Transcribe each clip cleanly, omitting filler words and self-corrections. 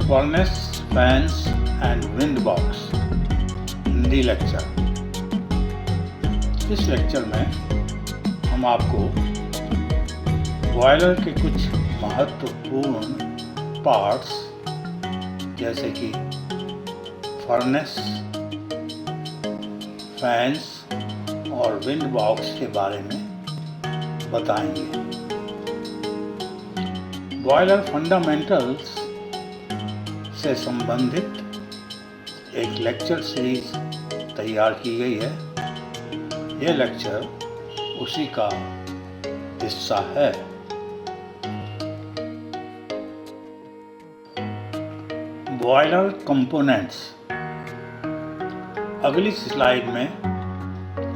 Furnace, fans and wind box Hindi lecture. इस lecture में हम आपको बॉयलर के कुछ महत्वपूर्ण पार्ट्स जैसे कि फर्नेस, फैंस और विंड बॉक्स के बारे में बताएंगे। बॉयलर फंडामेंटल्स से संबंधित एक लेक्चर सीरीज तैयार की गई है। यह लेक्चर उसी का हिस्सा है। Boiler components. अगली स्लाइड में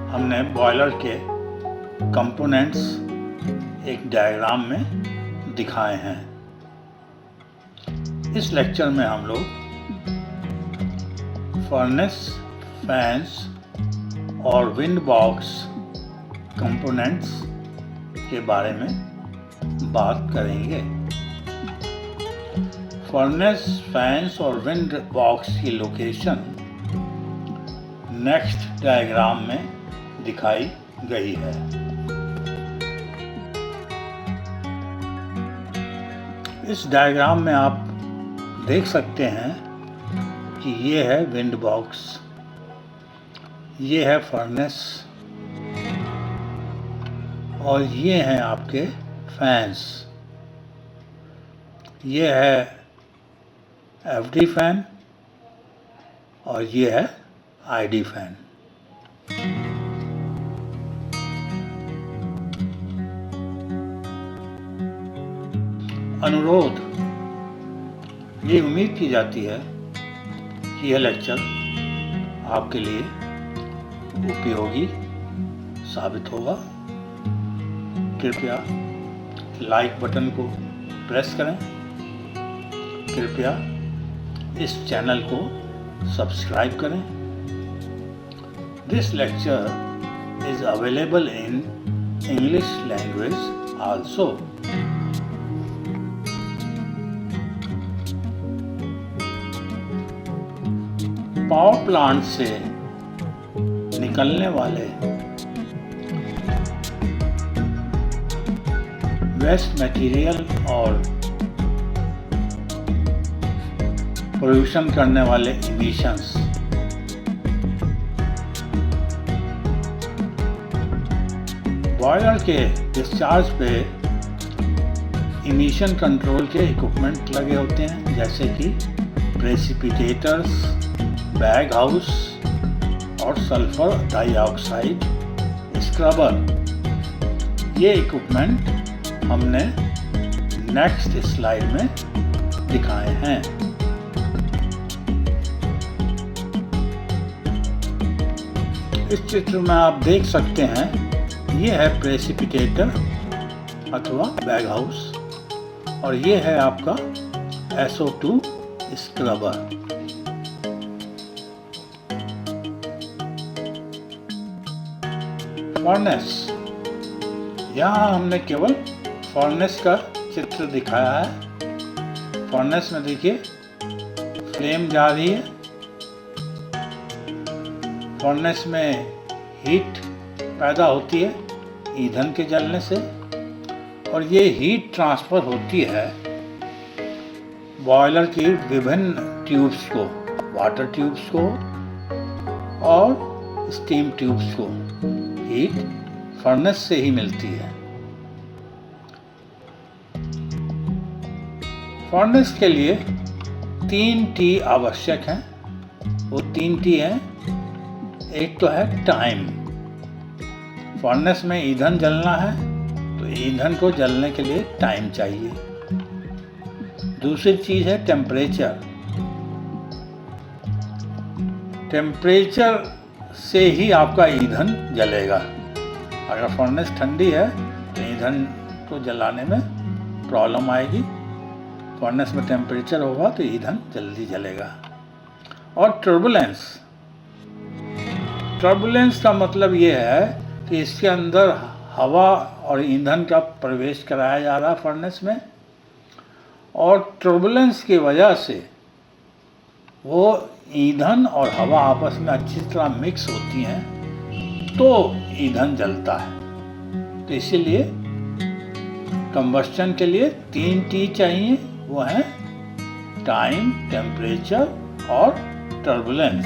हमने बॉयलर के कंपोनेंट्स एक डायग्राम में दिखाए हैं। इस लेक्चर में हम लोग फर्नेस, फैंस और विंड बॉक्स कंपोनेंट्स के बारे में बात करेंगे। फर्नेस, फैंस और विंड बॉक्स की लोकेशन नेक्स्ट डायग्राम में दिखाई गई है। इस डायग्राम में आप देख सकते हैं कि ये है विंड बॉक्स, ये है फर्नेस और ये हैं आपके फैंस। ये है एफडी फैन और ये है आईडी फैन। अनुरोध, ये उम्मीद की जाती है कि यह लेक्चर आपके लिए उपयोगी साबित होगा। कृपया लाइक बटन को प्रेस करें। कृपया इस चैनल को सब्सक्राइब करें। This lecture is available in English language also. Power plant से निकलने वाले वेस्ट मटेरियल और पोल्यूशन करने वाले इमिशंस बॉयलर के डिस्चार्ज पे इमिशन कंट्रोल के इक्विपमेंट लगे होते हैं, जैसे कि प्रेसिपिटेटर्स, बैग हाउस और सल्फर डाइऑक्साइड स्क्रबर। ये इक्विपमेंट हमने नेक्स्ट स्लाइड में दिखाए हैं। इस चित्र में आप देख सकते हैं, ये है प्रेसिपिटेटर अथवा बैग हाउस और ये है आपका SO2 स्क्रबर। फर्नेस, यहाँ हमने केवल फर्नेस का चित्र दिखाया है। फर्नेस में देखिए फ्लेम जा रही है। फर्नेस में हीट पैदा होती है ईंधन के जलने से और ये हीट ट्रांसफर होती है बॉयलर की विभिन्न ट्यूब्स को, वाटर ट्यूब्स को और स्टीम ट्यूब्स को। हीट फर्नेस से ही मिलती है। फर्नेस के लिए 3 T आवश्यक हैं। वो 3 T हैं। एक तो है टाइम। फर्नेस में ईंधन जलना है तो ईंधन को जलने के लिए टाइम चाहिए। दूसरी चीज है टेम्परेचर। टेम्परेचर से ही आपका ईंधन जलेगा। अगर फर्नेस ठंडी है तो ईंधन को जलाने में प्रॉब्लम आएगी। फर्नेस में टेम्परेचर होगा तो ईंधन जल्दी जलेगा। और टर्बुलेंस का मतलब ये है कि इसके अंदर हवा और ईंधन का प्रवेश कराया जा रहा है फर्नेस में, और टर्बुलेंस की वजह से वो ईंधन और हवा आपस में अच्छी तरह मिक्स होती हैं तो ईंधन जलता है। तो इसीलिए कंबस्शन के लिए 3 T चाहिए, वो है टाइम, टेम्परेचर और टर्बुलेंस।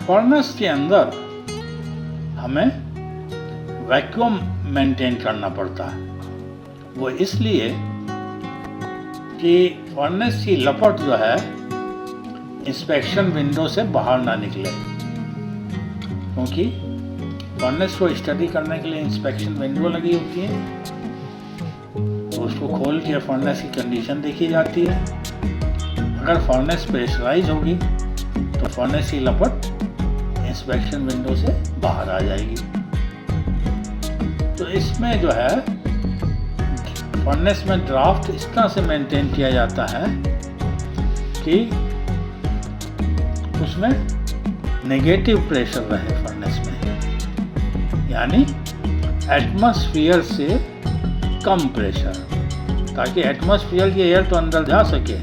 फर्नेस के अंदर हमें वैक्यूम मेंटेन करना पड़ता है। वो इसलिए कि फर्नेस की लपट जो है इंस्पेक्शन विंडो से बाहर ना निकले, क्योंकि फर्नेस को स्टडी करने के लिए इंस्पेक्शन विंडो लगी होती है, तो उसको खोल के फर्नेस की कंडीशन देखी जाती है। अगर फर्नेस प्रेशराइज होगी तो फर्नेस की लपट इंस्पेक्शन विंडो से बाहर आ जाएगी। तो इसमें जो है फर्नेस में ड्राफ्ट इस तरह से मेंटेन किया जाता है कि उसमें नेगेटिव प्रेशर रहे फर्नेस में, यानी एटमॉस्फेयर से कम प्रेशर, ताकि एटमॉस्फेयर की एयर तो अंदर जा सके,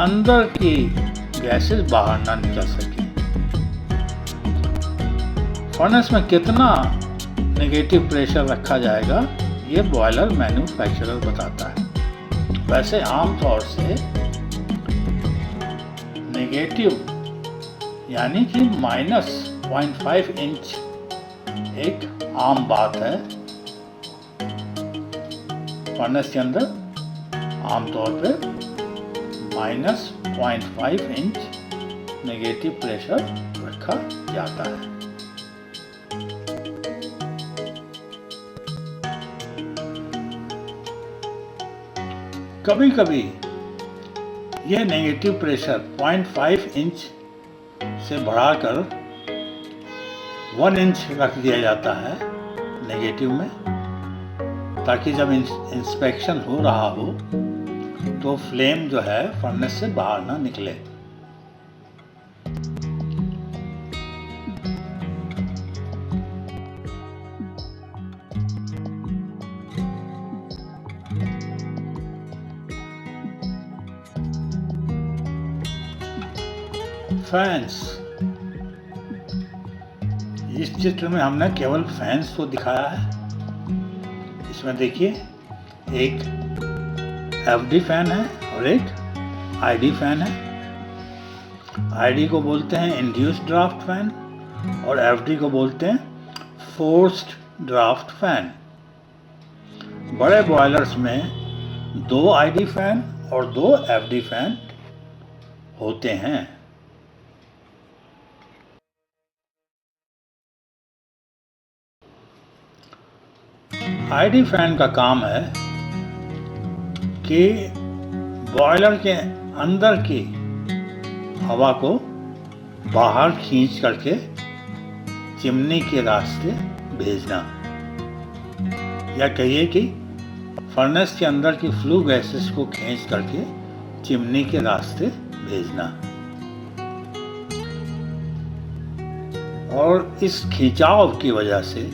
अंदर की गैसेस बाहर ना निकल सके। फर्नेस में कितना नेगेटिव प्रेशर रखा जाएगा ये बॉयलर मैन्युफैक्चरर बताता है। वैसे आमतौर से नेगेटिव यानी कि -0.5 इंच एक आम बात है। फर्नेस के अंदर आमतौर पे -0.5 इंच नेगेटिव प्रेशर रखा जाता है। कभी कभी यह नेगेटिव प्रेशर 0.5 इंच से बढ़ाकर 1 इंच रख दिया जाता है नेगेटिव में, ताकि जब इंस्पेक्शन हो रहा हो तो फ्लेम जो है फर्नेस से बाहर ना निकले। फैंस, इस चित्र में हमने केवल फैंस को दिखाया है। इसमें देखिए एक एफडी फैन है और एक आईडी फैन है। आईडी को बोलते हैं इंड्यूस्ड ड्राफ्ट फैन और एफडी को बोलते हैं फोर्स्ड ड्राफ्ट फैन। बड़े बॉयलर्स में 2 आईडी फैन और 2 एफडी फैन होते हैं। आईडी फैन का काम है कि बॉयलर के अंदर की हवा को बाहर खींच करके चिमनी के रास्ते भेजना, या कहिए कि फर्नेस के अंदर की फ्लू गैसेस को खींच करके चिमनी के रास्ते भेजना। और इस खिंचाव की वजह से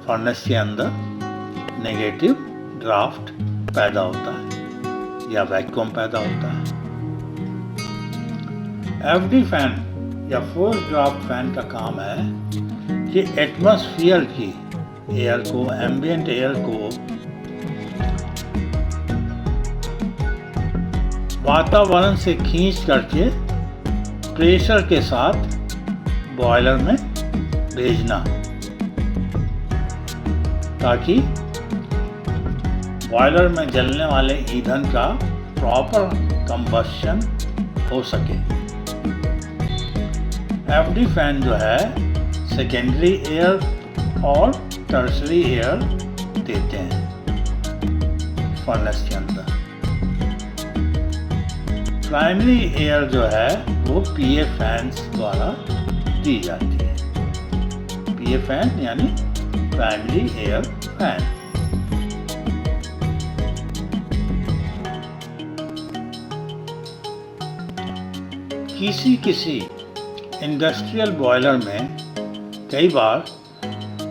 फर्नेस के अंदर नेगेटिव ड्राफ्ट पैदा होता है या वैक्यूम पैदा होता है। एफडी फैन या फोर्स्ड ड्राफ्ट फैन का काम है कि एटमॉस्फेयर की एयर को, एम्बिएंट एयर को वातावरण से खींच करके प्रेशर के साथ बॉयलर में भेजना, ताकि बॉयलर में जलने वाले ईंधन का प्रॉपर कंबशन हो सके। एफडी फैन जो है सेकेंडरी एयर और टर्शरी एयर देते हैं फर्नेस के अंदर। प्राइमरी एयर जो है वो पीए फैंस द्वारा दी जाती है। पीए फैन यानी प्राइमरी एयर फैन। किसी इंडस्ट्रियल बॉयलर में कई बार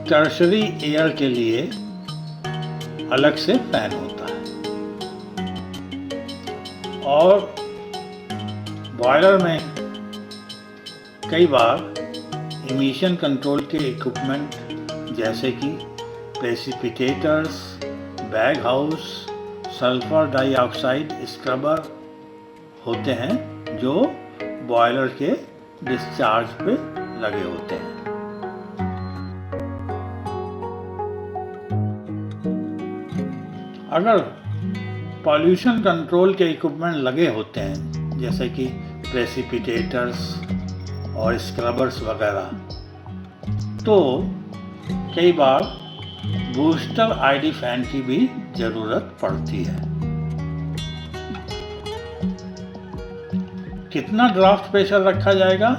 टर्शरी एयर के लिए अलग से फैन होता है। और बॉयलर में कई बार इमिशन कंट्रोल के इक्विपमेंट जैसे कि precipitators, bag house, sulphur dioxide scrubber होते हैं जो बॉयलर के डिस्चार्ज पे लगे होते हैं। अगर पॉल्यूशन कंट्रोल के इक्विपमेंट लगे होते हैं जैसे कि प्रेसिपिटेटर्स और स्क्रबर्स वगैरह, तो कई बार बूस्टर आईडी फैन की भी ज़रूरत पड़ती है। कितना ड्राफ्ट प्रेशर रखा जाएगा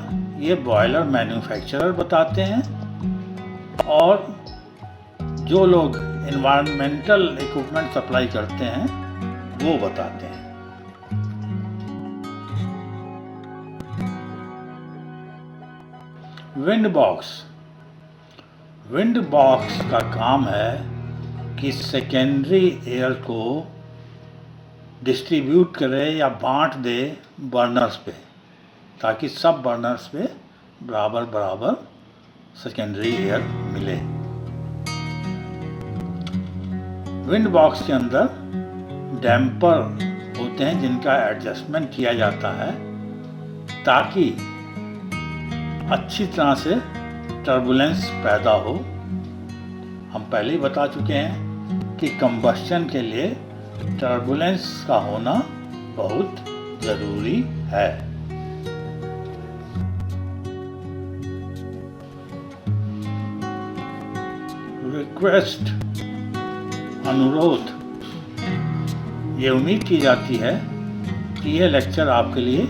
ये बॉयलर मैन्युफैक्चरर बताते हैं, और जो लोग एनवायरमेंटल इक्विपमेंट सप्लाई करते हैं वो बताते हैं। विंड बॉक्स का काम है कि सेकेंडरी एयर को डिस्ट्रीब्यूट करे या बांट दे बर्नर्स पे, ताकि सब बर्नर्स पे बराबर सेकेंडरी एयर मिले। विंड बॉक्स के अंदर डैम्पर होते हैं जिनका एडजस्टमेंट किया जाता है ताकि अच्छी तरह से टर्बुलेंस पैदा हो। हम पहले ही बता चुके हैं कि कंबस्शन के लिए टर्बुलेंस का होना बहुत जरूरी है। रिक्वेस्ट, अनुरोध, ये उम्मीद की जाती है कि यह लेक्चर आपके लिए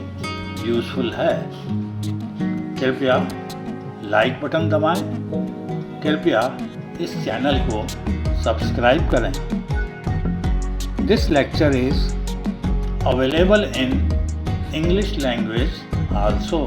यूजफुल है। कृपया लाइक बटन दबाएं, कृपया इस चैनल को सब्सक्राइब करें। This lecture is available in English language also.